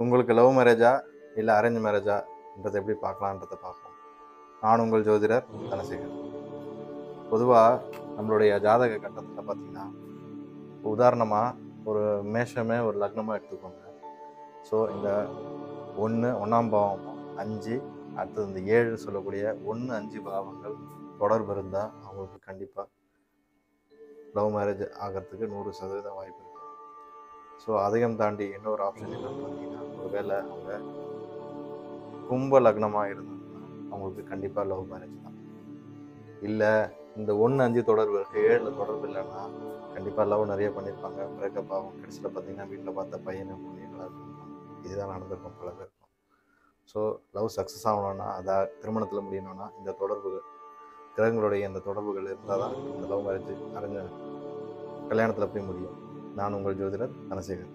உங்களுக்கு லவ் மேரேஜா இல்லை அரேஞ்ச் மேரேஜான்றதை எப்படி பார்க்கலான்றதை பார்ப்போம். நான் உங்கள் ஜோதிடர் தனசேகர். பொதுவாக நம்மளுடைய ஜாதக கட்டத்தில் பார்த்தீங்கன்னா, உதாரணமாக ஒரு மேஷமே ஒரு லக்னமாக எடுத்துக்கோங்க. ஸோ இந்த 1ஆம் பாவமும் 5, அடுத்தது இந்த 7 சொல்லக்கூடிய 1, 5 பாவங்கள் தொடர்பு இருந்தால் அவங்களுக்கு கண்டிப்பாக லவ் மேரேஜ் ஆகிறதுக்கு 100% வாய்ப்பு இருக்குது. ஸோ அதையும் தாண்டி இன்னொரு ஆப்ஷன் என்னன்னு பார்த்தீங்கன்னா, ஒருவேளை அவங்க கும்ப லக்னமாக இருந்தாங்கன்னா அவங்களுக்கு கண்டிப்பாக லவ் மேரேஜ் தான். இல்லை இந்த 1, 5 தொடர்பு இருக்குது, 7 தொடர்பு இல்லைன்னா கண்டிப்பாக லவ் நிறைய பண்ணியிருப்பாங்க, பிரேக்கப் ஆகும். கடைசியில் பார்த்தீங்கன்னா வீட்டில் பார்த்த பையனை பொண்ணுங்களாக இருப்பாங்க. இதுதான் நடந்திருக்கும் பல பேருக்கும். ஸோ லவ் சக்ஸஸ் ஆகணும்னா, அதை திருமணத்தில் முடியணும்னா இந்த தொடர்புகள், கிரகங்களுடைய இந்த தொடர்புகள் இருந்தால் தான் இந்த லவ் மேரேஜ் கல்யாணத்தில் போய் முடியும். நான் உங்கள் ஜோதிடர் தனசேகர்.